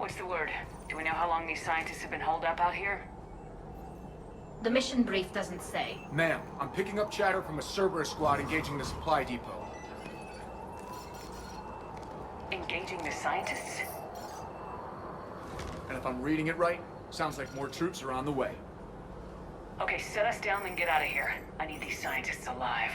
What's the word? Do we know how long these scientists have been holed up out here? The mission brief doesn't say. Ma'am, I'm picking up chatter from a Cerberus squad engaging the supply depot. Engaging the scientists? And if I'm reading it right, sounds like more troops are on the way. Okay, set us down and get out of here. I need these scientists alive.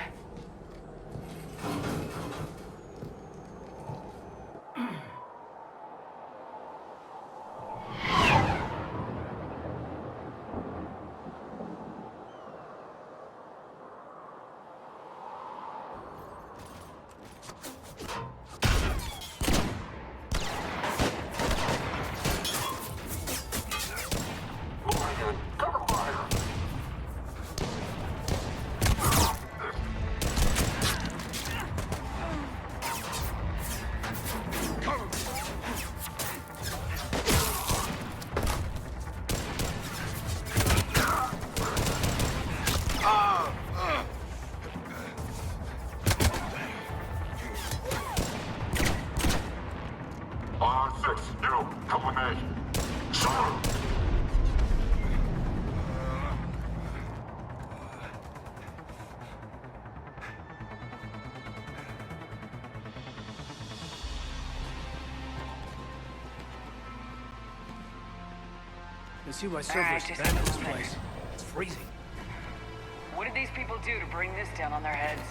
You see why Cerberus abandoned this place. It's freezing. What did these people do to bring this down on their heads?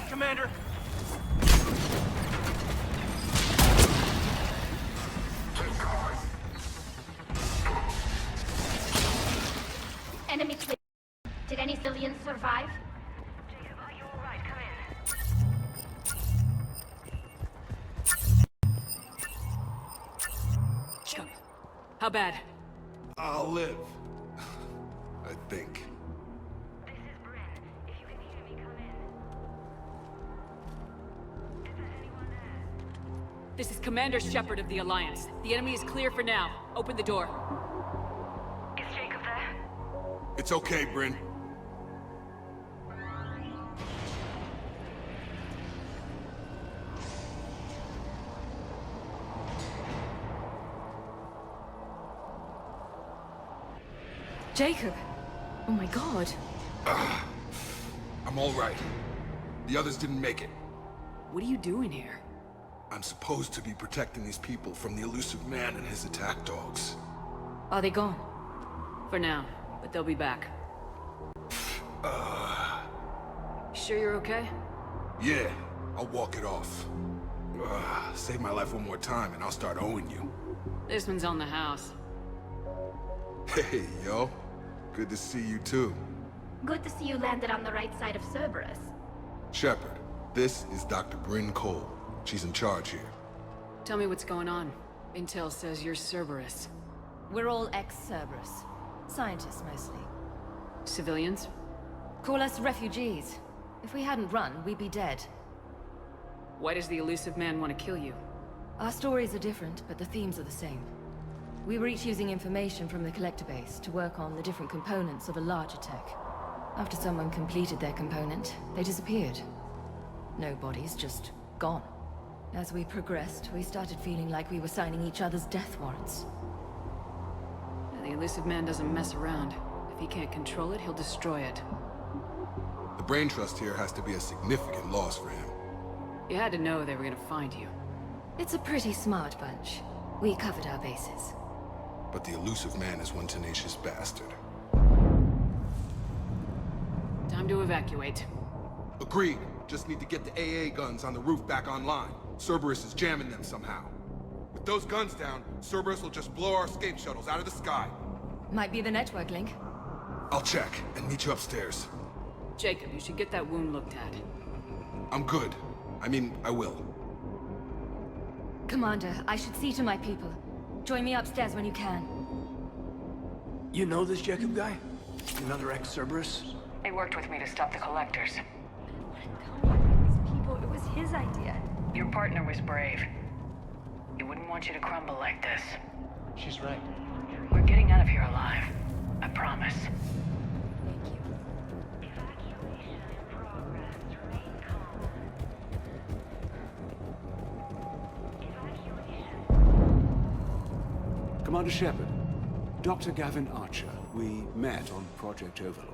Commander! Enemy clear. Did any civilians survive? Jacob, are you alright? Come in. Chuck, how bad? I'll live. I think. This is Bryn. If you can hear me, come in. Is there anyone there? This is Commander Shepard of the Alliance. The enemy is clear for now. Open the door. Is Jacob there? It's okay, Bryn. Jacob! Oh my god. I'm all right. The others didn't make it. What are you doing here? I'm supposed to be protecting these people from the elusive man and his attack dogs. Are they gone? For now, but they'll be back. Sure you're okay? Yeah, I'll walk it off. Save my life one more time and I'll start owing you. This one's on the house. Hey, yo. Good to see you too. Good to see you landed on the right side of Cerberus. Shepard, this is Dr. Bryn Cole. She's in charge here. Tell me what's going on. Intel says you're Cerberus. We're all ex-Cerberus. Scientists, mostly. Civilians? Call us refugees. If we hadn't run, we'd be dead. Why does the elusive man want to kill you? Our stories are different, but the themes are the same. We were each using information from the collector base to work on the different components of a larger tech. After someone completed their component, they disappeared. No bodies, just gone. As we progressed, we started feeling like we were signing each other's death warrants. The elusive man doesn't mess around. If he can't control it, he'll destroy it. The brain trust here has to be a significant loss for him. You had to know they were gonna find you. It's a pretty smart bunch. We covered our bases. But the elusive man is one tenacious bastard. Time to evacuate. Agreed. Just need to get the AA guns on the roof back online. Cerberus is jamming them somehow. With those guns down, Cerberus will just blow our escape shuttles out of the sky. Might be the network link. I'll check and meet you upstairs. Jacob, you should get that wound looked at. I'm good. I mean, I will. Commander, I should see to my people. Join me upstairs when you can. You know this Jacob guy? Another ex-Cerberus? He worked with me to stop the collectors. People, it was his idea. Your partner was brave. He wouldn't want you to crumble like this. She's right. We're getting out of here alive. I promise. Thank you. Commander Shepard, Dr. Gavin Archer. We met on Project Overlord.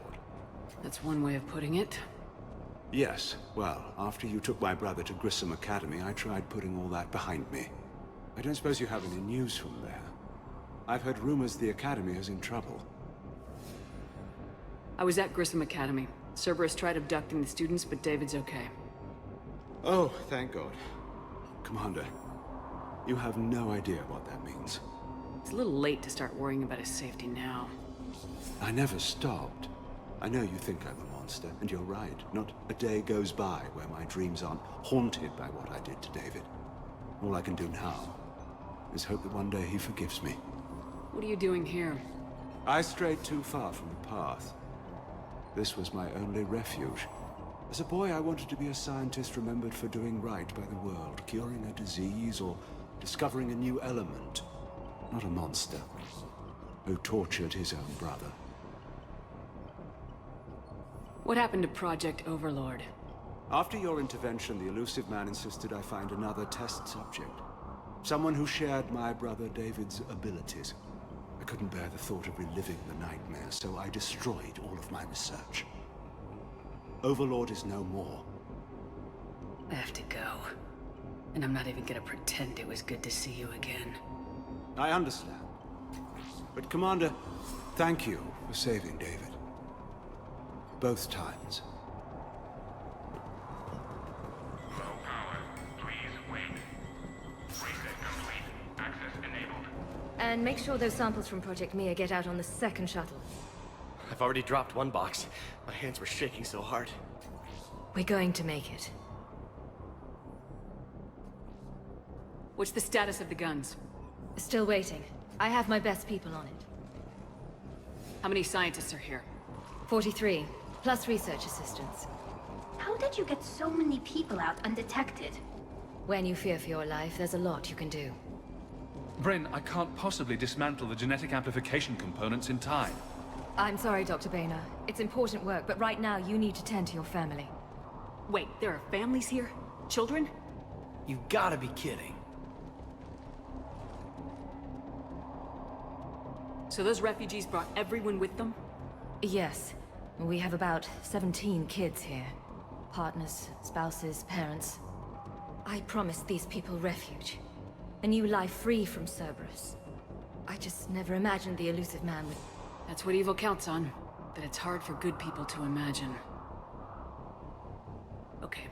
That's one way of putting it. Yes, well, after you took my brother to Grissom Academy, I tried putting all that behind me. I don't suppose you have any news from there. I've heard rumors the Academy is in trouble. I was at Grissom Academy. Cerberus tried abducting the students, but David's okay. Oh, thank God. Commander, you have no idea what that means. It's a little late to start worrying about his safety now. I never stopped. I know you think I'm a monster, and you're right. Not a day goes by where my dreams aren't haunted by what I did to David. All I can do now is hope that one day he forgives me. What are you doing here? I strayed too far from the path. This was my only refuge. As a boy, I wanted to be a scientist remembered for doing right by the world, curing a disease or discovering a new element. Not a monster who tortured his own brother. What happened to Project Overlord? After your intervention, the elusive man insisted I find another test subject. Someone who shared my brother David's abilities. I couldn't bear the thought of reliving the nightmare, so I destroyed all of my research. Overlord is no more. I have to go. And I'm not even gonna pretend it was good to see you again. I understand. But Commander, thank you for saving David. Both times. Low power. Please wait. Reset complete. Access enabled. And make sure those samples from Project Mia get out on the second shuttle. I've already dropped one box. My hands were shaking so hard. We're going to make it. What's the status of the guns? Still waiting. I have my best people on it. How many scientists are here? 43, plus research assistants. How did you get so many people out undetected? When you fear for your life, there's a lot you can do. Bryn, I can't possibly dismantle the genetic amplification components in time. I'm sorry, Dr. Boehner. It's important work, but right now you need to tend to your family. Wait, there are families here? Children? You gotta be kidding. So those refugees brought everyone with them? Yes. We have about 17 kids here. Partners, spouses, parents. I promised these people refuge. A new life free from Cerberus. I just never imagined the elusive man would... That's what evil counts on. But it's hard for good people to imagine. Okay.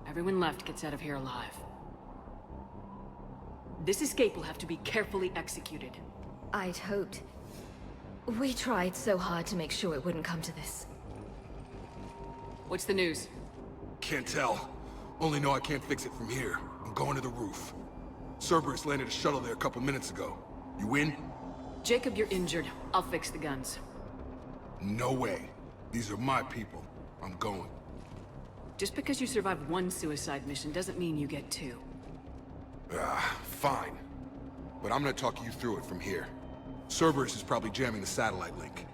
Everyone left gets out of here alive. This escape will have to be carefully executed. I'd hoped. We tried so hard to make sure it wouldn't come to this. What's the news? Can't tell. Only know I can't fix it from here. I'm going to the roof. Cerberus landed a shuttle there a couple minutes ago. You in? Jacob, you're injured. I'll fix the guns. No way. These are my people. I'm going. Just because you survived one suicide mission doesn't mean you get two. Fine. But I'm gonna talk you through it from here. Cerberus is probably jamming the satellite link.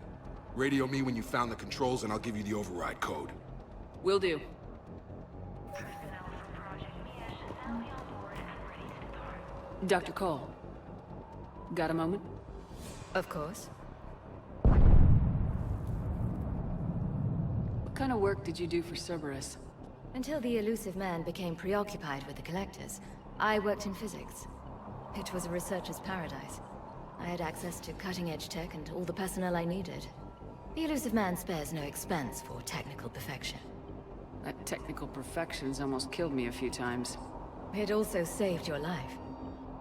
Radio me when you found the controls and I'll give you the override code. Will do. Dr. Cole. Got a moment? Of course. What kind of work did you do for Cerberus? Until the elusive man became preoccupied with the collectors, I worked in physics. It was a researcher's paradise. I had access to cutting-edge tech and all the personnel I needed. The elusive man spares no expense for technical perfection. That technical perfection's almost killed me a few times. It also saved your life.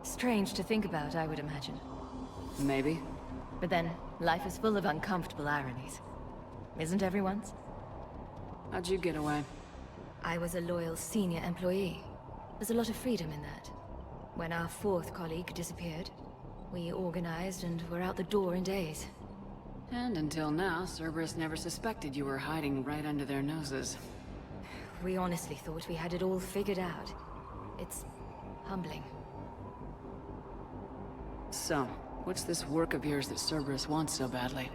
Strange to think about, I would imagine. Maybe. But then, life is full of uncomfortable ironies. Isn't everyone's? How'd you get away? I was a loyal senior employee. There's a lot of freedom in that. When our fourth colleague disappeared, we organized and were out the door in days. And until now, Cerberus never suspected you were hiding right under their noses. We honestly thought we had it all figured out. It's humbling. So, what's this work of yours that Cerberus wants so badly?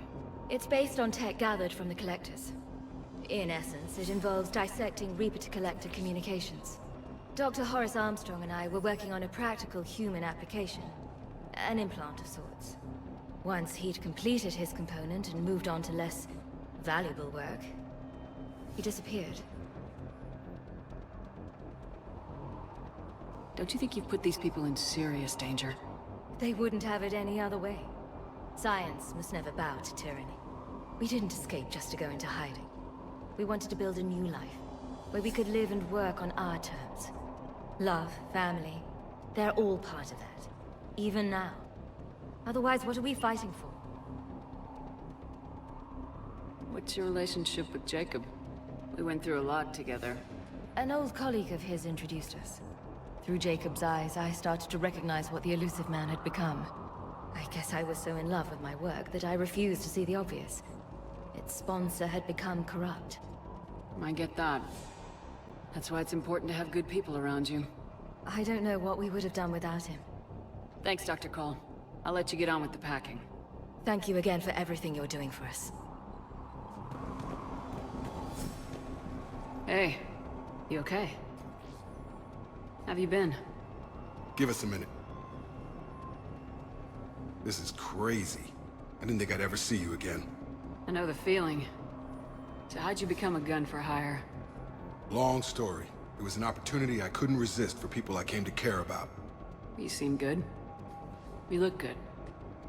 It's based on tech gathered from the Collectors. In essence, it involves dissecting Reaper-to-Collector communications. Dr. Horace Armstrong and I were working on a practical human application. An implant of sorts. Once he'd completed his component and moved on to less valuable work, he disappeared. Don't you think you've put these people in serious danger? They wouldn't have it any other way. Science must never bow to tyranny. We didn't escape just to go into hiding. We wanted to build a new life, where we could live and work on our terms. Love, family, they're all part of that. Even now. Otherwise, what are we fighting for? What's your relationship with Jacob? We went through a lot together. An old colleague of his introduced us. Through Jacob's eyes, I started to recognize what the elusive man had become. I guess I was so in love with my work that I refused to see the obvious. Its sponsor had become corrupt. I get that. That's why it's important to have good people around you. I don't know what we would have done without him. Thanks, Dr. Cole. I'll let you get on with the packing. Thank you again for everything you're doing for us. Hey, you okay? Have you been? Give us a minute. This is crazy. I didn't think I'd ever see you again. I know the feeling. So how'd you become a gun for hire? Long story. It was an opportunity I couldn't resist for people I came to care about. You seem good. You look good.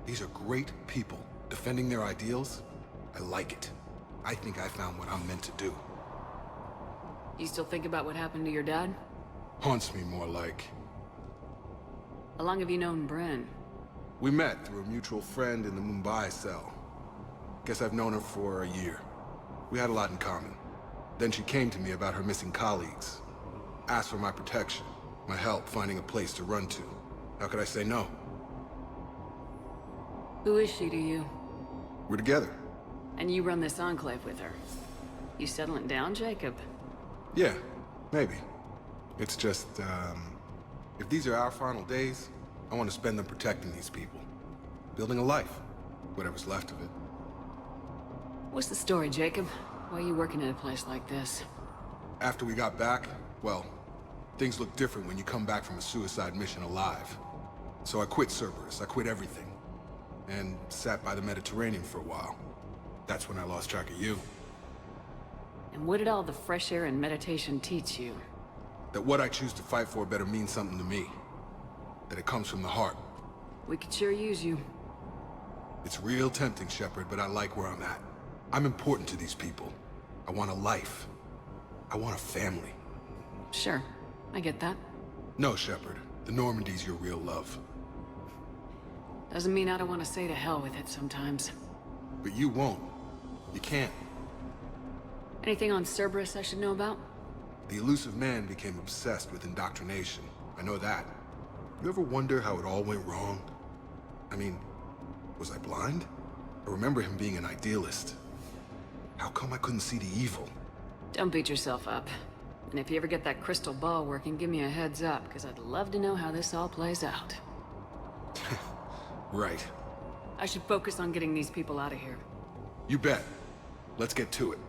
These are great people, defending their ideals. I like it. I think I found what I'm meant to do. You still think about what happened to your dad? Haunts me more like. How long have you known Bryn? We met through a mutual friend in the Mumbai cell. Guess I've known her for a year. We had a lot in common. Then she came to me about her missing colleagues. Asked for my protection, my help finding a place to run to. How could I say no? Who is she to you? We're together. And you run this enclave with her. You settling down, Jacob? Yeah, maybe. It's just, if these are our final days, I want to spend them protecting these people. Building a life. Whatever's left of it. What's the story, Jacob? Why are you working at a place like this? After we got back, well, things look different when you come back from a suicide mission alive. So I quit Cerberus, I quit everything. And sat by the Mediterranean for a while. That's when I lost track of you. And what did all the fresh air and meditation teach you? That what I choose to fight for better mean something to me. That it comes from the heart. We could sure use you. It's real tempting, Shepard, but I like where I'm at. I'm important to these people. I want a life. I want a family. Sure, I get that. No, Shepard. The Normandy's your real love. Doesn't mean I don't want to say to hell with it sometimes. But you won't. You can't. Anything on Cerberus I should know about? The elusive man became obsessed with indoctrination. I know that. You ever wonder how it all went wrong? I mean, was I blind? I remember him being an idealist. How come I couldn't see the evil? Don't beat yourself up. And if you ever get that crystal ball working, give me a heads up, because I'd love to know how this all plays out. Right. I should focus on getting these people out of here. You bet. Let's get to it.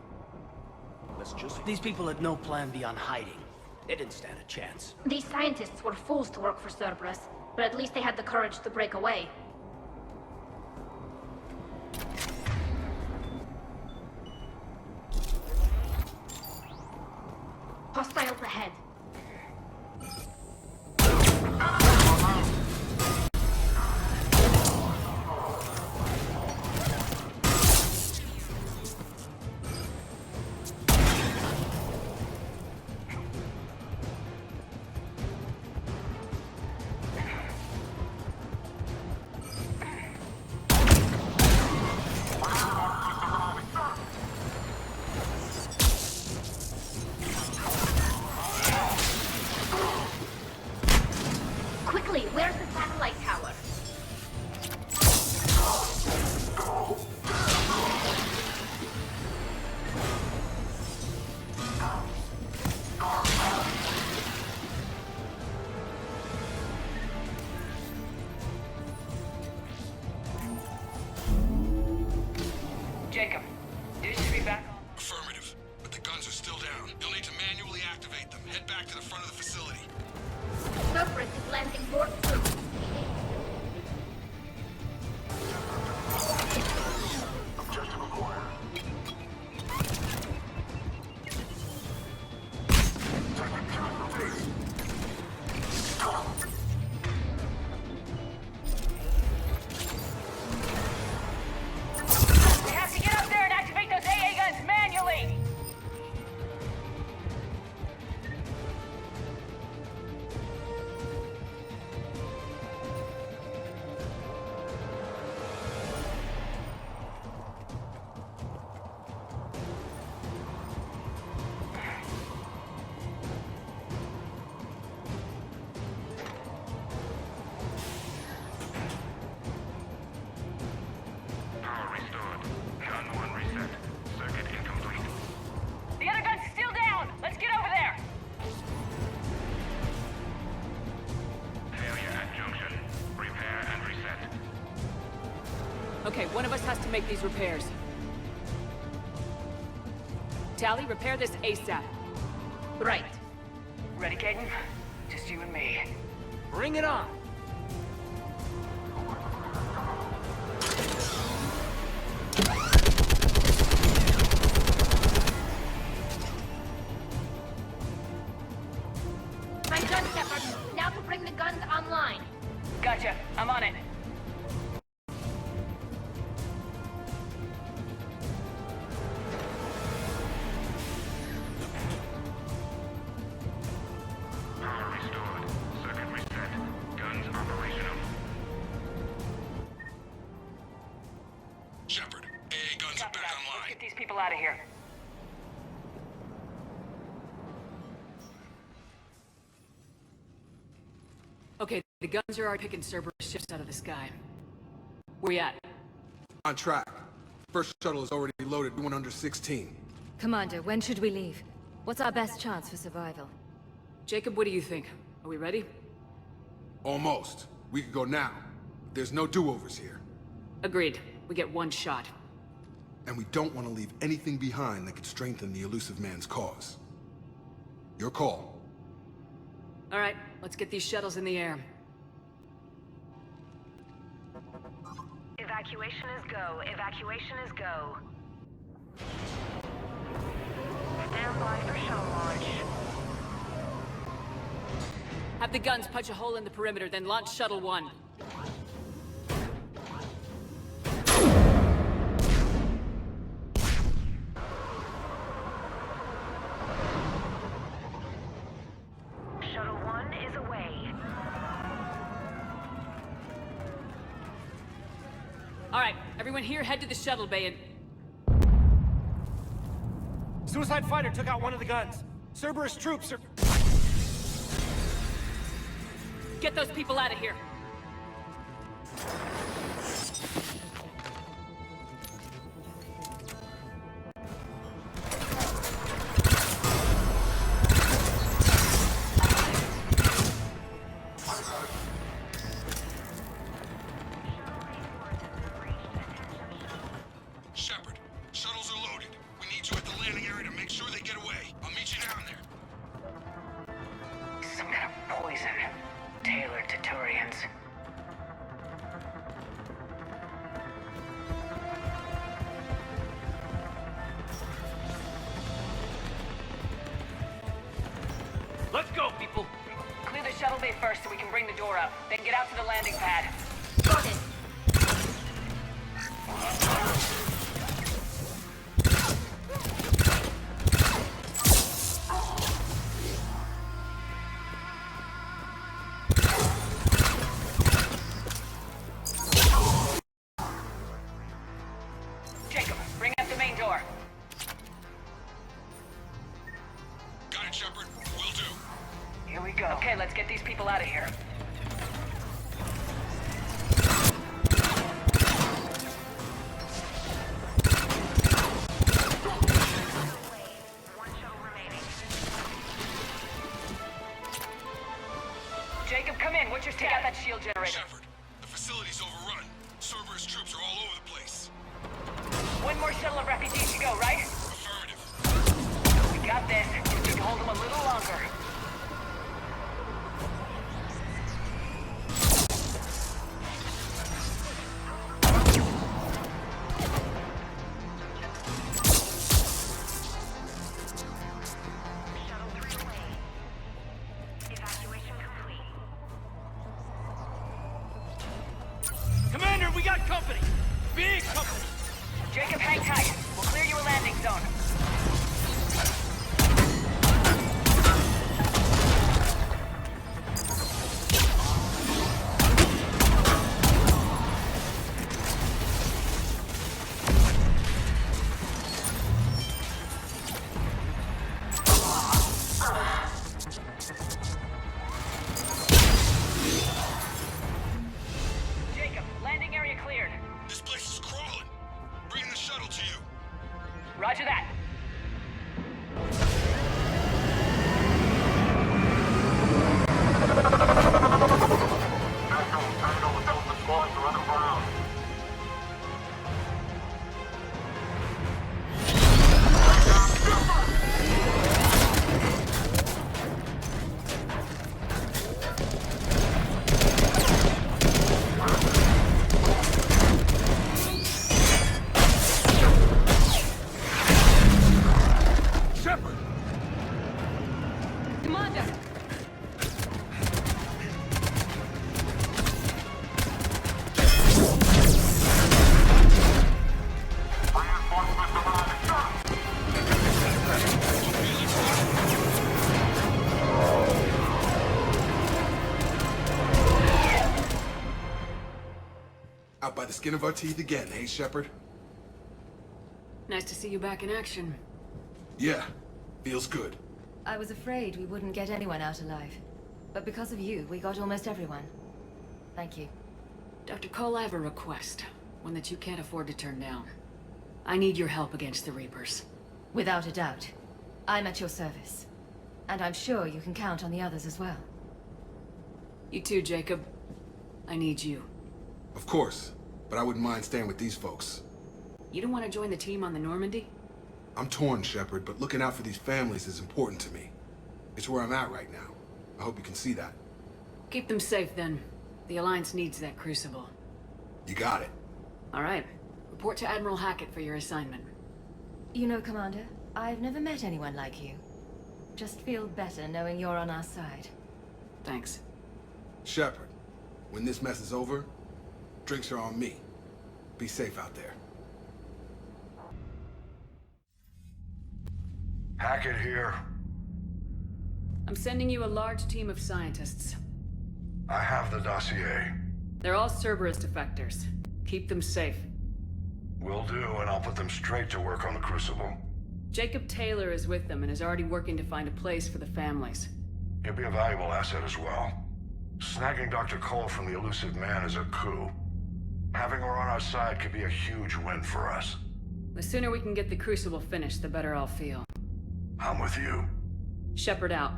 These people had no plan beyond hiding. They didn't stand a chance. These scientists were fools to work for Cerberus, but at least they had the courage to break away. Hostiles ahead. Where's the satellite tower? Jacob, dish should be back on. Affirmative, but the guns are still down. You'll need to manually activate them. Head back to the front of the facility. Cerberus is landing more troops. We have to get up there and activate those AA guns manually! Power restored. Gun 1 reset. Circuit incomplete. The other gun's still down! Let's get over there! Failure at junction. Repair and reset. Okay, one of us has to make these repairs. Tally, repair this ASAP. Right. Ready, Caden? Just you and me. Bring it on! My gun, Shepard. Now to bring the guns online. Gotcha. I'm on it. Power restored. Circuit reset. Guns operational. Shepard, AA guns are Copy back that. Let's online. get these people out of here. Okay, the guns are already picking Cerberus ships out of the sky. Where we at? On track. First shuttle is already loaded, going under 16. Commander, when should we leave? What's our best chance for survival? Jacob, what do you think? Are we ready? Almost. We could go now. There's no do-overs here. Agreed. We get one shot. And we don't want to leave anything behind that could strengthen the elusive man's cause. Your call. All right, let's get these shuttles in the air. Evacuation is go. Evacuation is go. Stand by for shuttle launch. Have the guns punch a hole in the perimeter, then launch Shuttle 1. Shuttle 1 is away. All right, everyone here, head to the shuttle bay and... Suicide fighter took out one of the guns. Cerberus troops are... Get those people out of here. Shepard, shuttles are loaded. We need you at the landing area to make sure they get away. I'll meet you down there. Some kind of poison. Tailored to Turians. Let's go, people! Clear the shuttle bay first so we can bring the door up. Then get out to the landing pad. Got it. Jacob, bring up the main door. Got it, Shepard. Will do. Here we go. Okay, let's get these people out of here. come in. What's your status? Take out that shield generator. Shepard, the facility's overrun. Cerberus troops are all over the place. One more shuttle of refugees to go, right? Affirmative. We got this. Just need to hold them a little longer. Commander, we got company! Big company! Jacob, hang tight. We'll clear you a landing zone. Jacob, landing area cleared. This place is crawling. Bring the shuttle to you. Roger that. Shepard! Commander! Out by the skin of our teeth again, eh, Shepard? Nice to see you back in action. Yeah, feels good. I was afraid we wouldn't get anyone out alive. But because of you, we got almost everyone. Thank you. Dr. Cole, I have a request. One that you can't afford to turn down. I need your help against the Reapers. Without a doubt. I'm at your service. And I'm sure you can count on the others as well. You too, Jacob. I need you. Of course, but I wouldn't mind staying with these folks. You don't want to join the team on the Normandy? I'm torn, Shepard, but looking out for these families is important to me. It's where I'm at right now. I hope you can see that. Keep them safe, then. The Alliance needs that crucible. You got it. All right. Report to Admiral Hackett for your assignment. You know, Commander, I've never met anyone like you. Just feel better knowing you're on our side. Thanks. Shepard, when this mess is over, drinks are on me. Be safe out there. Hackett here. I'm sending you a large team of scientists. I have the dossier. They're all Cerberus defectors. Keep them safe. Will do, and I'll put them straight to work on the Crucible. Jacob Taylor is with them and is already working to find a place for the families. He'll be a valuable asset as well. Snagging Dr. Cole from the elusive man is a coup. Having her on our side could be a huge win for us. The sooner we can get the Crucible finished, the better I'll feel. I'm with you. Shepard out.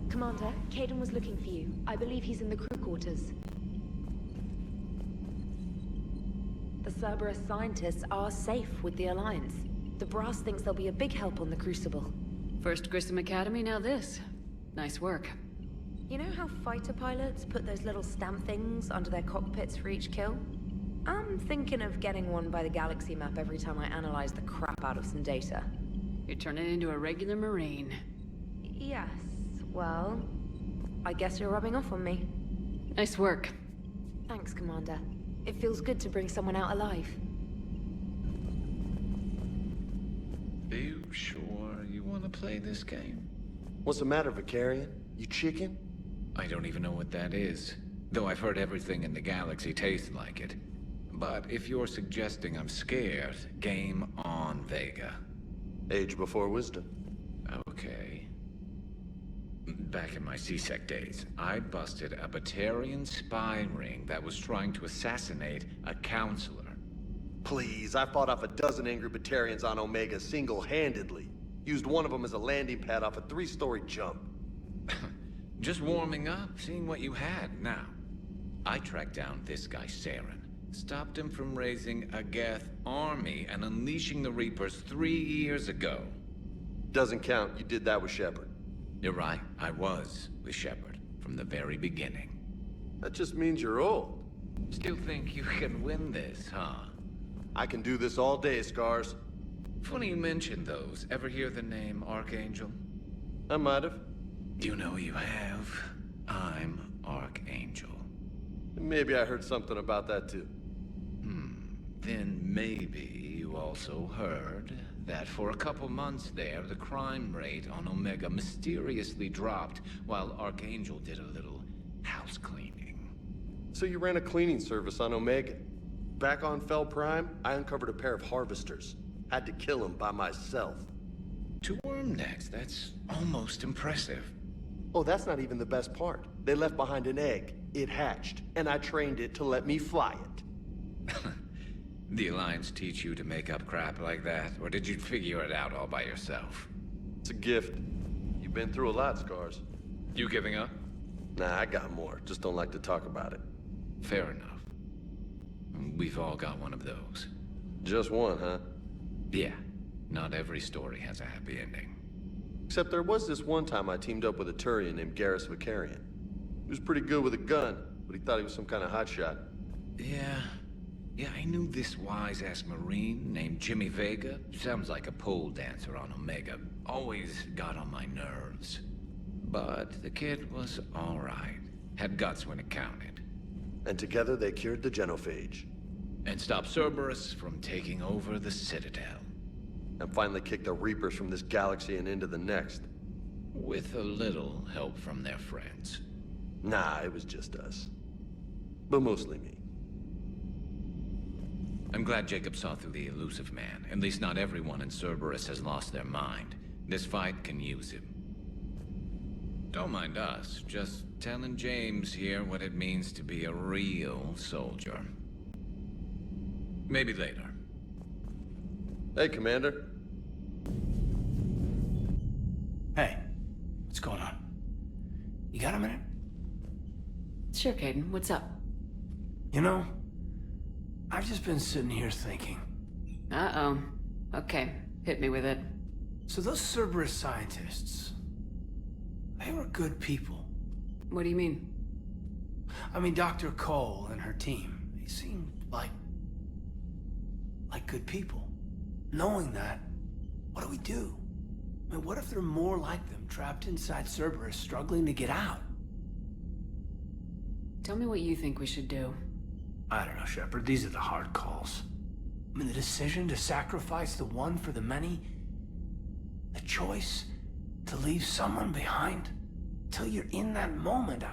Commander, Caden was looking for you. I believe he's in the crew quarters. The Cerberus scientists are safe with the Alliance. The brass thinks they'll be a big help on the Crucible. First Grissom Academy, now this. Nice work. You know how fighter pilots put those little stamp things under their cockpits for each kill? I'm thinking of getting one by the galaxy map every time I analyze the crap out of some data. You're turning into a regular Marine. Yes, well, I guess you're rubbing off on me. Nice work. Thanks, Commander. It feels good to bring someone out alive. Are you sure you want to play this game? What's the matter, Vicarian? You chicken? I don't even know what that is, though I've heard everything in the galaxy tastes like it. But if you're suggesting I'm scared, game on, Vega. Age before wisdom. Okay. Back in my C-Sec days, I busted a Batarian spy ring that was trying to assassinate a counselor. Please, I fought off a dozen angry Batarians on Omega single-handedly. Used one of them as a landing pad off a 3-story jump. Just warming up, seeing what you had. Now, I tracked down this guy, Saren. Stopped him from raising a Geth army and unleashing the Reapers 3 years ago. Doesn't count. You did that with Shepard. You're right. I was with Shepard from the very beginning. That just means you're old. Still think you can win this, huh? I can do this all day, Scars. Funny you mentioned those. Ever hear the name Archangel? I might have. You know you have. I'm Archangel. Maybe I heard something about that too. Then maybe you also heard that for a couple months there, the crime rate on Omega mysteriously dropped while Archangel did a little house cleaning. So you ran a cleaning service on Omega. Back on Fel Prime, I uncovered a pair of harvesters. Had to kill them by myself. 2 worm necks, that's almost impressive. Oh, that's not even the best part. They left behind an egg. It hatched, and I trained it to let me fly it. The Alliance teach you to make up crap like that, or did you figure it out all by yourself? It's a gift. You've been through a lot, Scars. You giving up? Nah, I got more. Just don't like to talk about it. Fair enough. We've all got one of those. Just one, huh? Yeah. Not every story has a happy ending. Except there was this one time I teamed up with a Turian named Garrus Vicarian. He was pretty good with a gun, but he thought he was some kind of hotshot. Yeah, I knew this wise-ass Marine named Jimmy Vega. Sounds like a pole dancer on Omega. Always got on my nerves. But the kid was all right. Had guts when it counted. And together they cured the genophage. And stopped Cerberus from taking over the Citadel. And finally kicked the Reapers from this galaxy and into the next. With a little help from their friends. Nah, it was just us. But mostly me. I'm glad Jacob saw through the elusive man. At least not everyone in Cerberus has lost their mind. This fight can use him. Don't mind us, just telling James here what it means to be a real soldier. Maybe later. Hey, Commander. Hey, what's going on? You got a minute? Sure, Caden. What's up? You know, I've just been sitting here thinking. Uh-oh. Okay, hit me with it. So those Cerberus scientists, they were good people. What do you mean? I mean, Dr. Cole and her team, they seemed like good people. Knowing that, what do we do? I mean, what if there are more like them trapped inside Cerberus struggling to get out? Tell me what you think we should do. I don't know, Shepard. These are the hard calls. I mean, the decision to sacrifice the one for the many. The choice to leave someone behind. Till you're in that moment.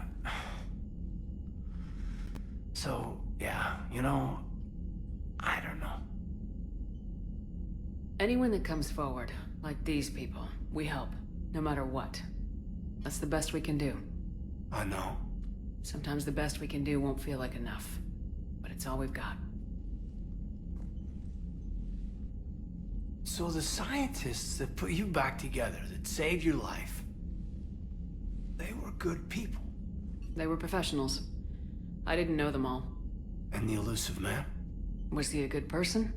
So, yeah, you know, I don't know. Anyone that comes forward, like these people, we help, no matter what. That's the best we can do. I know. Sometimes the best we can do won't feel like enough, but it's all we've got. So the scientists that put you back together, that saved your life, they were good people. They were professionals. I didn't know them all. And the elusive man? Was he a good person?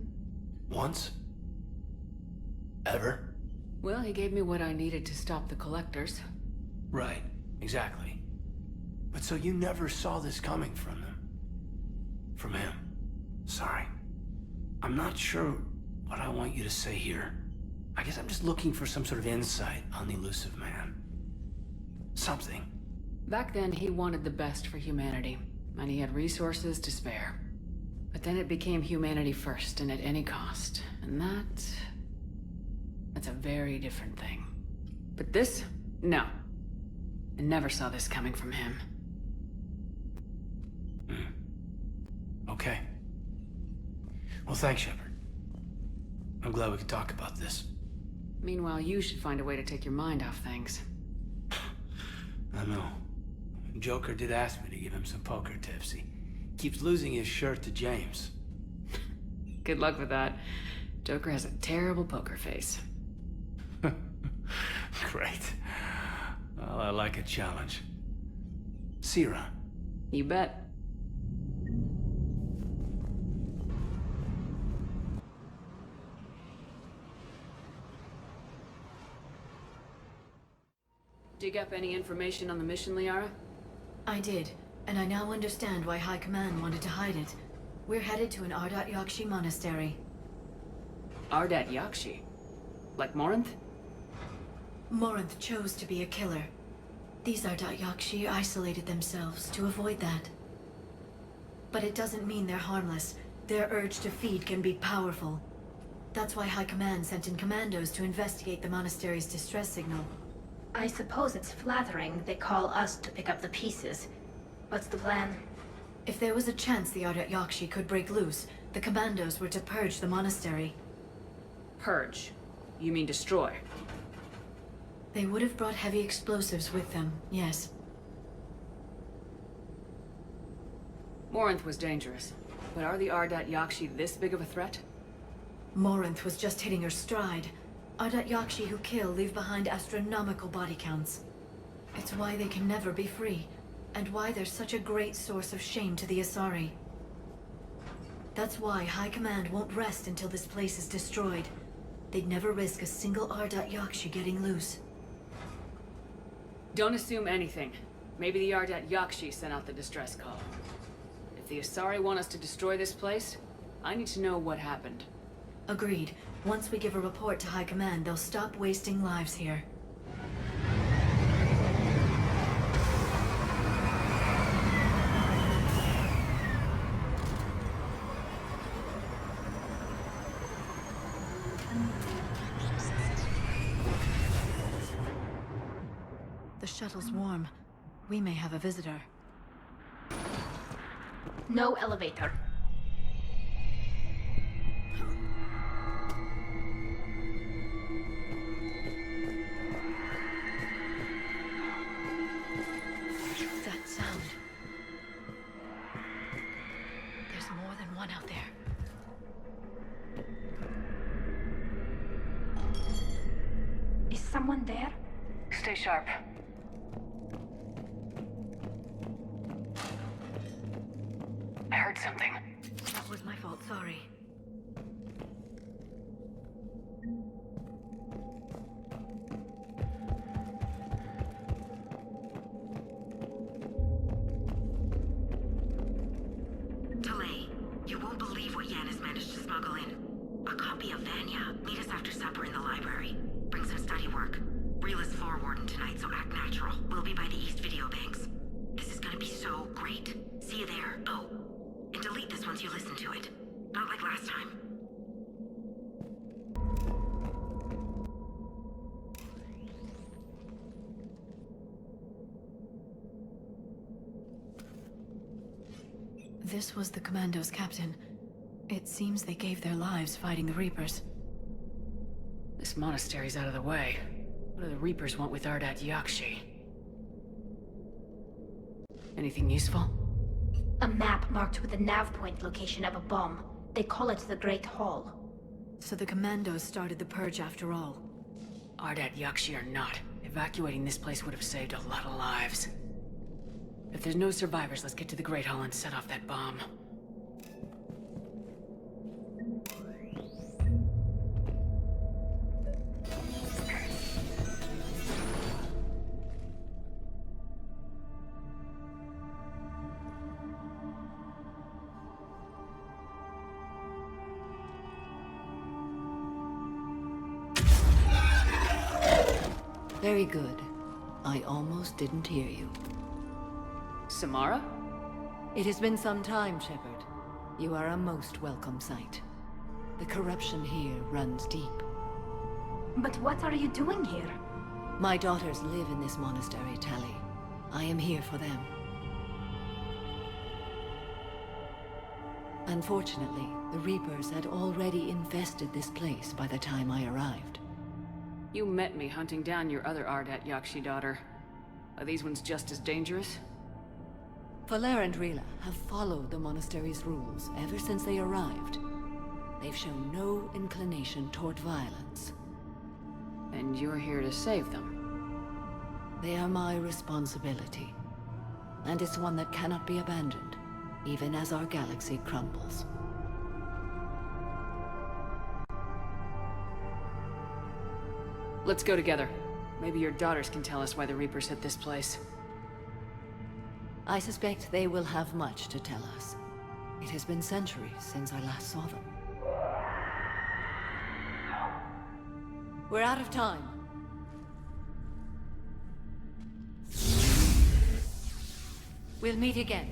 Once? Ever? Well, he gave me what I needed to stop the collectors. Right, exactly. But so you never saw this coming from them? From him? Sorry. I'm not sure what I want you to say here. I guess I'm just looking for some sort of insight on the elusive man. Something. Back then, he wanted the best for humanity, and he had resources to spare. But then it became humanity first, and at any cost. And that's a very different thing. But this? No. I never saw this coming from him. Okay. Well, thanks, Shepard. I'm glad we could talk about this. Meanwhile, you should find a way to take your mind off things. I know. Joker did ask me to give him some poker tips. He keeps losing his shirt to James. Good luck with that. Joker has a terrible poker face. Great. Well, I like a challenge. Sierra. You bet. Dig up any information on the mission, Liara? I did, and I now understand why High Command wanted to hide it. We're headed to an Ardat Yakshi monastery. Ardat Yakshi? Like Morinth? Morinth chose to be a killer. These Ardat Yakshi isolated themselves to avoid that. But it doesn't mean they're harmless. Their urge to feed can be powerful. That's why High Command sent in commandos to investigate the monastery's distress signal. I suppose it's flattering they call us to pick up the pieces. What's the plan? If there was a chance the Ardat Yakshi could break loose, the commandos were to purge the monastery. Purge? You mean destroy? They would have brought heavy explosives with them, yes. Morinth was dangerous, but are the Ardat Yakshi this big of a threat? Morinth was just hitting her stride. Ardat Yakshi who kill leave behind astronomical body counts. It's why they can never be free, and why they're such a great source of shame to the Asari. That's why High Command won't rest until this place is destroyed. They'd never risk a single Ardat Yakshi getting loose. Don't assume anything. Maybe the Ardat Yakshi sent out the distress call. If the Asari want us to destroy this place, I need to know what happened. Agreed. Once we give a report to High Command, they'll stop wasting lives here. The shuttle's warm. We may have a visitor. No elevator. That sound. There's more than one out there. Is someone there? Stay sharp. I heard something. That was my fault, sorry. Delay. You won't believe what Yan has managed to smuggle in. A copy of Vanya. Meet us after supper in the library. Bring some study work. Reela's floor warden tonight, so act natural. We'll be by the East Video Banks. This is gonna be so great. See you there. Oh, and delete this once you listen to it. Not like last time. This was the Commando's captain. It seems they gave their lives fighting the Reapers. This monastery's out of the way. What do the Reapers want with Ardat Yakshi? Anything useful? A map marked with the nav point location of a bomb. They call it the Great Hall. So the Commandos started the purge after all. Ardat Yakshi or not, evacuating this place would have saved a lot of lives. If there's no survivors, let's get to the Great Hall and set off that bomb. Very good. I almost didn't hear you. Samara? It has been some time, Shepard. You are a most welcome sight. The corruption here runs deep. But what are you doing here? My daughters live in this monastery, Tali. I am here for them. Unfortunately, the Reapers had already infested this place by the time I arrived. You met me hunting down your other Ardat Yakshi daughter. Are these ones just as dangerous? Valer and Rela have followed the monastery's rules ever since they arrived. They've shown no inclination toward violence. And you're here to save them? They are my responsibility. And it's one that cannot be abandoned, even as our galaxy crumbles. Let's go together. Maybe your daughters can tell us why the Reapers hit this place. I suspect they will have much to tell us. It has been centuries since I last saw them. We're out of time. We'll meet again.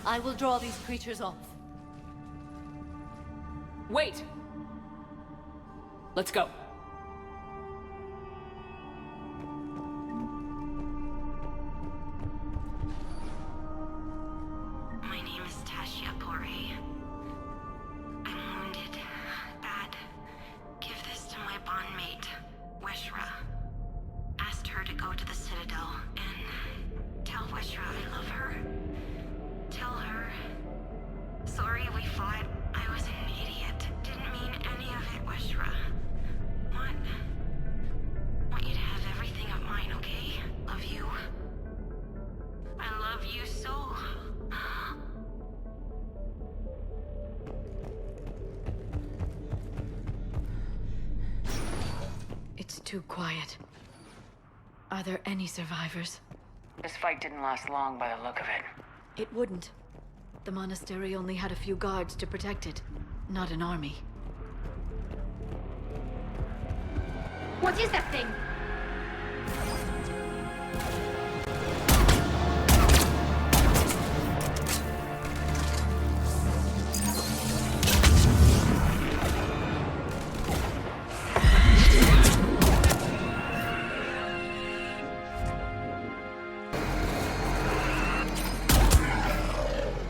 I will draw these creatures off. Wait! Let's go. My name is Tashia Pore. I'm wounded. Bad. Give this to my bondmate, Weshra. Asked her to go to the Citadel and tell Weshra I love her. Tell her. Sorry we fought. I was an idiot. Didn't mean any of it, Weshra. Want you to have everything of mine, okay? Love you. I love you so. It's too quiet. Are there any survivors? This fight didn't last long by the look of it. It wouldn't. The monastery only had a few guards to protect it, not an army. What is that thing?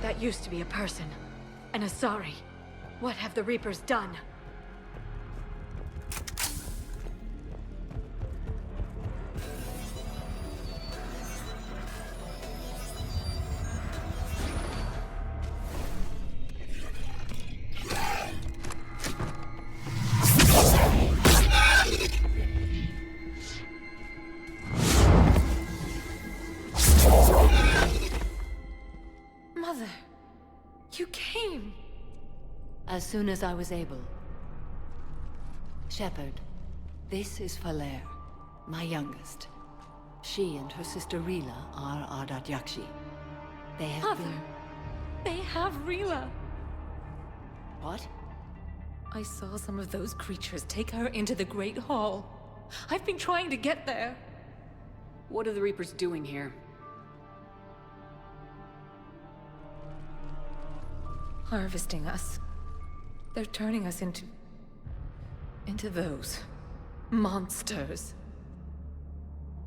That used to be a person. An Asari. What have the Reapers done? Mother, you came. As soon as I was able. Shepard, this is Falere, my youngest. She and her sister Rila are Ardat Yakshi. They have Mother, been... they have Rila. What? I saw some of those creatures take her into the Great Hall. I've been trying to get there. What are the Reapers doing here? Harvesting us. They're turning us into those monsters.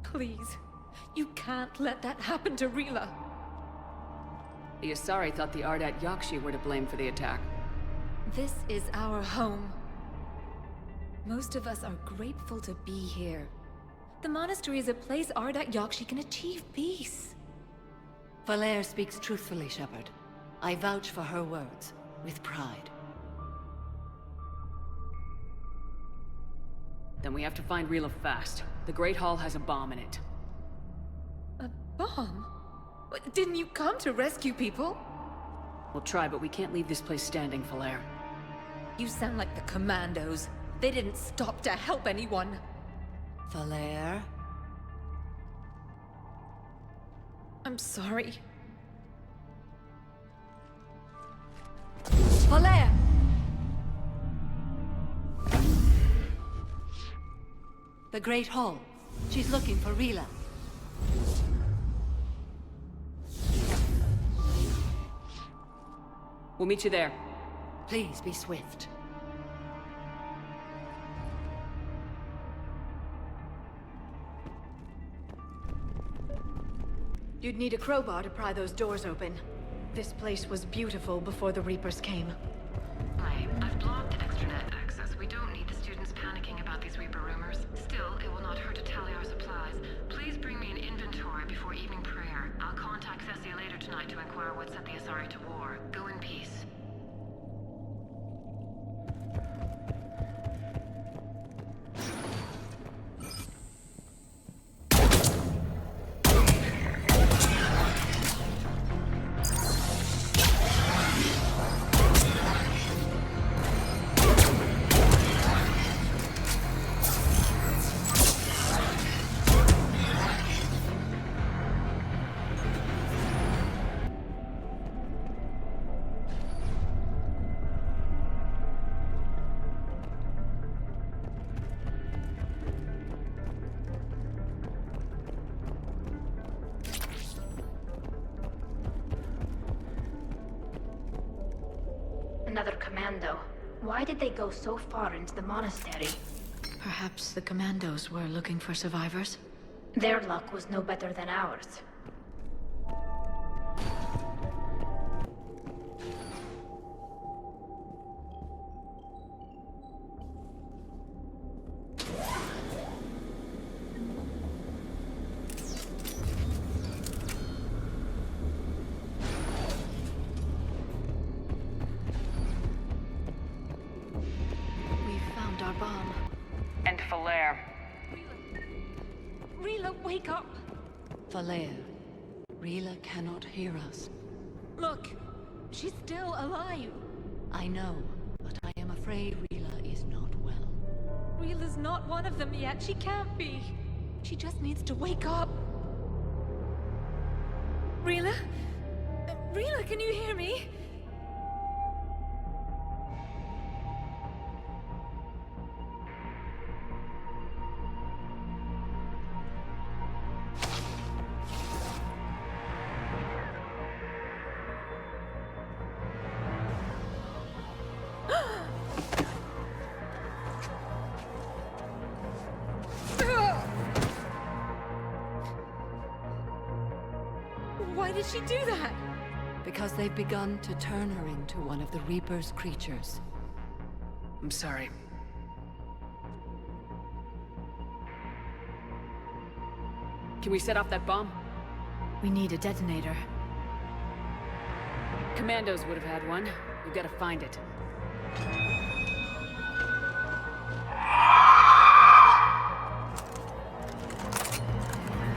Please, you can't let that happen to Rila. The Asari thought the Ardat Yakshi were to blame for the attack. This is our home. Most of us are grateful to be here. The monastery is a place Ardat Yakshi can achieve peace. Falere speaks truthfully, Shepard. I vouch for her words, with pride. Then we have to find Rila fast. The Great Hall has a bomb in it. A bomb? What, didn't you come to rescue people? We'll try, but we can't leave this place standing, Falere. You sound like the Commandos. They didn't stop to help anyone. Falere? I'm sorry. Falere! The Great Hall. She's looking for Rila. We'll meet you there. Please be swift. You'd need a crowbar to pry those doors open. This place was beautiful before the Reapers came. I've blocked extranet access. We don't need the students panicking about these Reaper rumors. Still, it will not hurt to tally our supplies. Please bring me an inventory before evening prayer. I'll contact Cessia later tonight to inquire what set the Asari to war. Go in peace. commando. Why did they go so far into the monastery? Perhaps the commandos were looking for survivors? Their luck was no better than ours. Our bomb. And Falere. Rila, wake up! Falere, Rila cannot hear us. Look, she's still alive. I know, but I am afraid Rila is not well. Rila's not one of them yet. She can't be. She just needs to wake up. Rila? Rila, can you hear me? Why did she do that? Because they've begun to turn her into one of the Reaper's creatures. I'm sorry. Can we set off that bomb? We need a detonator. Commandos would have had one. We've got to find it.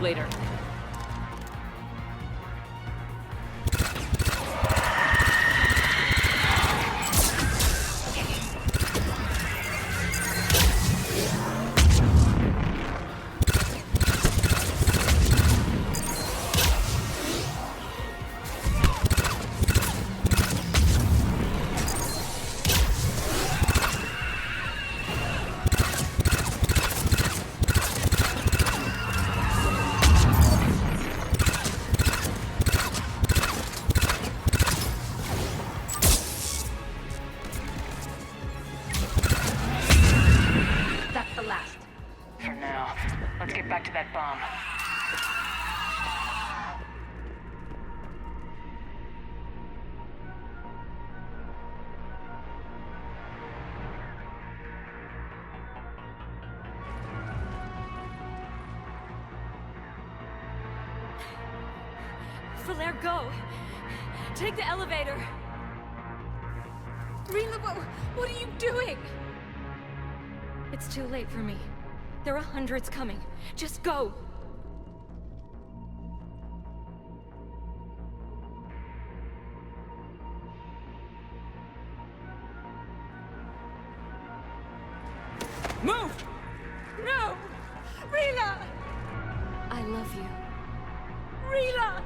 Later. Falere, go! Take the elevator! Rila, what are you doing? It's too late for me. There are hundreds coming. Just go! Move! No! Rila! I love you. Rila!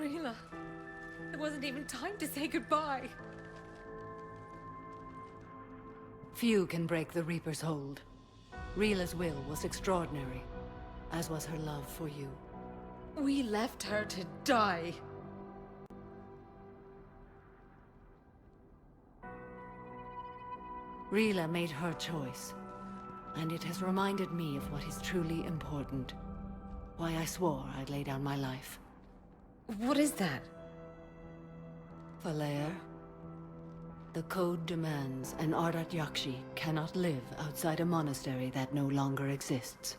Rila, it wasn't even time to say goodbye. Few can break the Reaper's hold. Rila's will was extraordinary. as was her love for you. We left her to die. Rila made her choice, and it has reminded me of what is truly important. Why I swore I'd lay down my life. What is that? Falair, the code demands an Ardat Yakshi cannot live outside a monastery that no longer exists.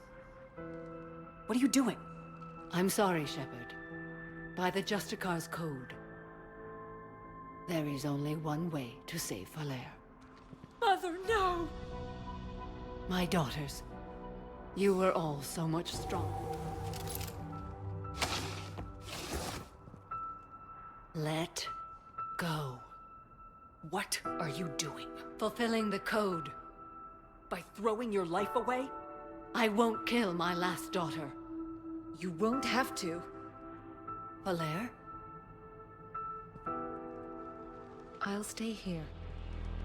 What are you doing? I'm sorry, Shepard. By the Justicar's code, there is only one way to save Falair. Mother, no! My daughters, you were all so much stronger. Let go. What are you doing? Fulfilling the code. By throwing your life away? I won't kill my last daughter. You won't have to. Falair? I'll stay here.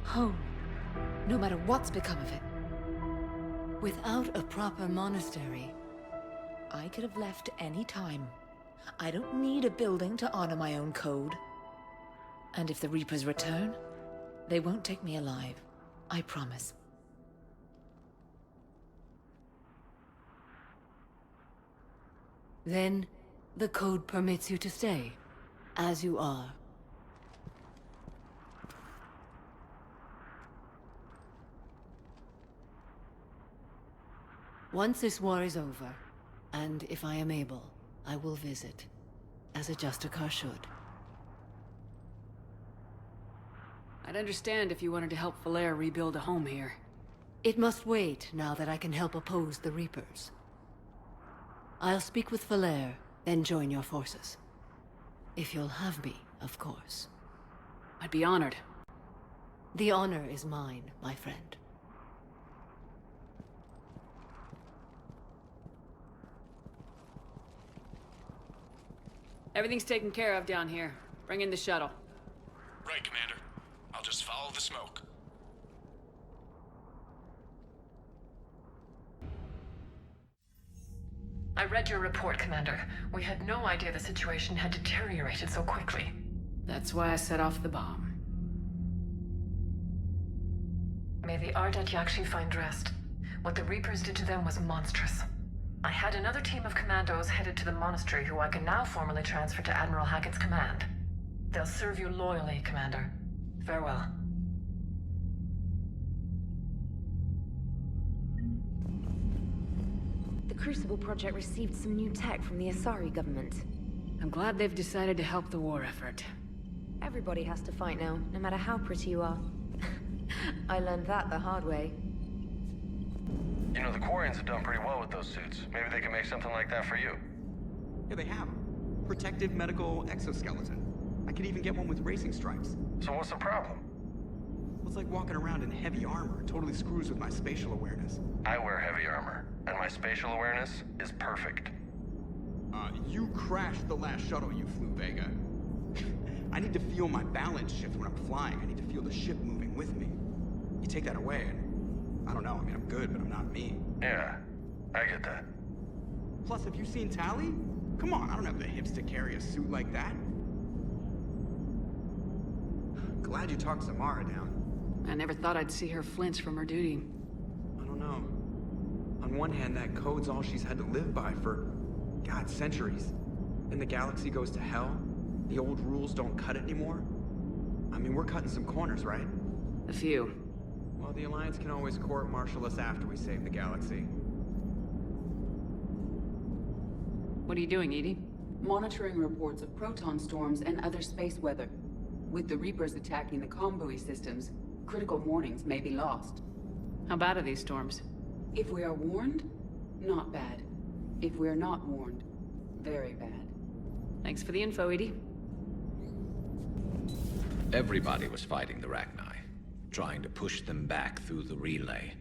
Home. No matter what's become of it. Without a proper monastery, I could have left any time. I don't need a building to honor my own code. And if the Reapers return, they won't take me alive. I promise. then the code permits you to stay, as you are. Once this war is over, and if I am able, I will visit, as a Justicar should. I'd understand if you wanted to help Falair rebuild a home here. It must wait now that I can help oppose the Reapers. I'll speak with Falair, then join your forces. If you'll have me, of course. I'd be honored. The honor is mine, my friend. Everything's taken care of down here. Bring in the shuttle. Right, Commander. I'll just follow the smoke. I read your report, Commander. We had no idea the situation had deteriorated so quickly. That's why I set off the bomb. May the Ardat Yakshi find rest. What the Reapers did to them was monstrous. I had another team of commandos headed to the monastery who I can now formally transfer to Admiral Hackett's command. They'll serve you loyally, Commander. Farewell. The Crucible Project received some new tech from the Asari government. I'm glad they've decided to help the war effort. Everybody has to fight now, no matter how pretty you are. I learned that the hard way. You know, the Quarians have done pretty well with those suits. Maybe they can make something like that for you. Yeah, they have. Protective medical exoskeleton. I could even get one with racing stripes. So what's the problem? Well, it's like walking around in heavy armor. It totally screws with my spatial awareness. I wear heavy armor, and my spatial awareness is perfect. You crashed the last shuttle you flew, Vega. I need to feel my balance shift when I'm flying. I need to feel the ship moving with me. You take that away, and I don't know. I mean, I'm good, but I'm not me. Yeah, I get that. Plus, have you seen Tally? Come on, I don't have the hips to carry a suit like that. Glad you talked Samara down. I never thought I'd see her flinch from her duty. I don't know. On one hand, that code's all she's had to live by for, God, centuries. Then the galaxy goes to hell. The old rules don't cut it anymore. I mean, we're cutting some corners, right? A few. Well, the Alliance can always court-martial us after we save the galaxy. What are you doing, Edie? Monitoring reports of proton storms and other space weather. With the Reapers attacking the comm buoy systems, critical warnings may be lost. How bad are these storms? If we are warned, not bad. If we are not warned, very bad. Thanks for the info, Edie. Everybody was fighting the Rachni, trying to push them back through the relay.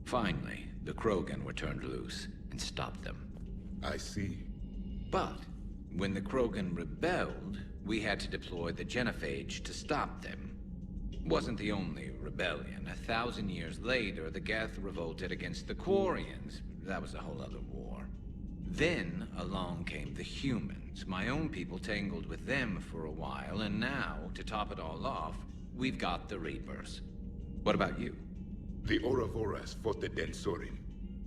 Finally, the Krogan were turned loose and stopped them. I see. But when the Krogan rebelled, we had to deploy the genophage to stop them. Wasn't the only rebellion. 1,000 years later, the Geth revolted against the Quarians. That was a whole other war. Then along came the humans. My own people tangled with them for a while, and now, to top it all off, we've got the Reapers. What about you? The Ouroboros fought the Densorin.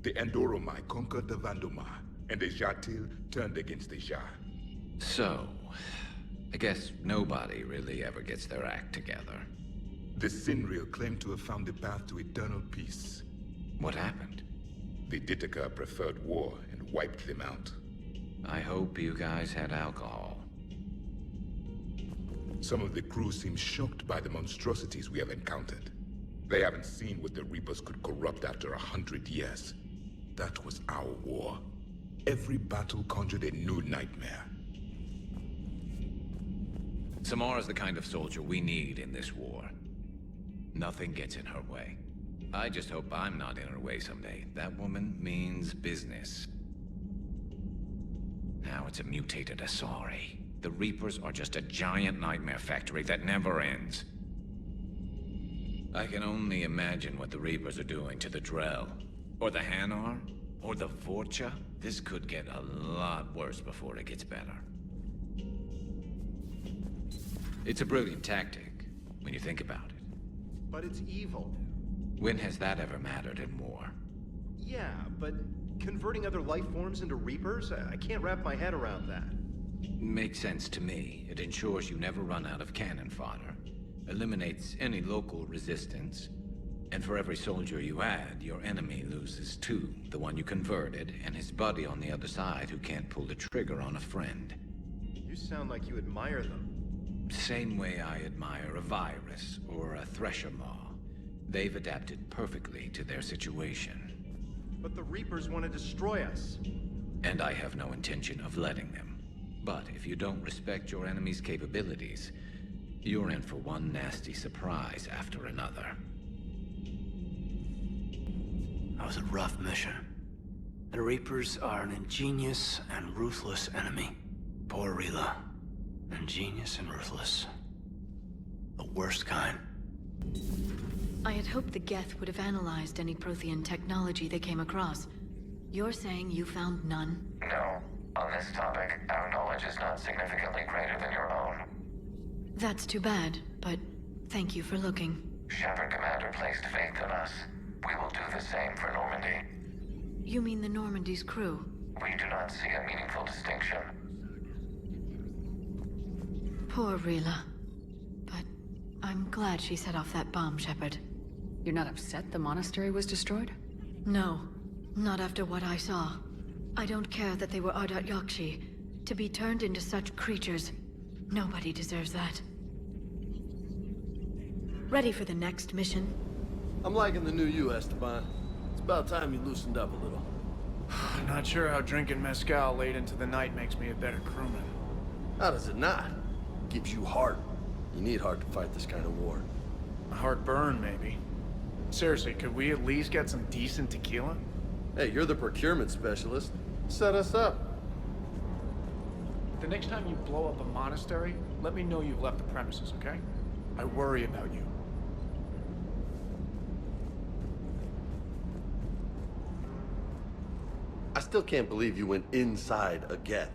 The Andoromai conquered the Vandomar, and the Jatil turned against the Jar. So, I guess nobody really ever gets their act together. The Sinreal claimed to have found the path to eternal peace. What happened? The Ditaka preferred war and wiped them out. I hope you guys had alcohol. Some of the crew seem shocked by the monstrosities we have encountered. They haven't seen what the Reapers could corrupt after 100 years. That was our war. Every battle conjured a new nightmare. Samara's the kind of soldier we need in this war. Nothing gets in her way. I just hope I'm not in her way someday. That woman means business. Now it's a mutated Asari. The Reapers are just a giant nightmare factory that never ends. I can only imagine what the Reapers are doing to the Drell. Or the Hanar. Or the Vorcha. This could get a lot worse before it gets better. It's a brilliant tactic, when you think about it. But it's evil. When has that ever mattered in war? Yeah, but converting other life forms into Reapers? I can't wrap my head around that. Makes sense to me. It ensures you never run out of cannon fodder. Eliminates any local resistance. And for every soldier you add, your enemy loses two. The one you converted, and his buddy on the other side who can't pull the trigger on a friend. You sound like you admire them. Same way I admire a virus or a thresher maw. They've adapted perfectly to their situation. But the Reapers want to destroy us. And I have no intention of letting them. But if you don't respect your enemy's capabilities, you're in for one nasty surprise after another. That was a rough mission. The Reapers are an ingenious and ruthless enemy. Poor Rila. Ingenious and ruthless. The worst kind. I had hoped the Geth would have analyzed any Prothean technology they came across. You're saying you found none? No. On this topic, our knowledge is not significantly greater than your own. That's too bad, but thank you for looking. Shepard Commander placed faith in us. We will do the same for Normandy. You mean the Normandy's crew? We do not see a meaningful distinction. Poor Rila. But I'm glad she set off that bomb, Shepard. You're not upset the monastery was destroyed? No. Not after what I saw. I don't care that they were Ardat Yakshi. To be turned into such creatures, nobody deserves that. Ready for the next mission? I'm liking the new you, Esteban. It's about time you loosened up a little. Not sure how drinking mezcal late into the night makes me a better crewman. How does it not? Gives you heart. You need heart to fight this kind of war. A heartburn, maybe. Seriously, could we at least get some decent tequila? Hey, you're the procurement specialist. Set us up. The next time you blow up a monastery, let me know you've left the premises, okay? I worry about you. I still can't believe you went inside a Geth.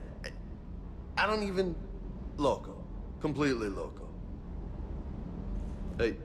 I don't even... Loco. Completely loco. Hey,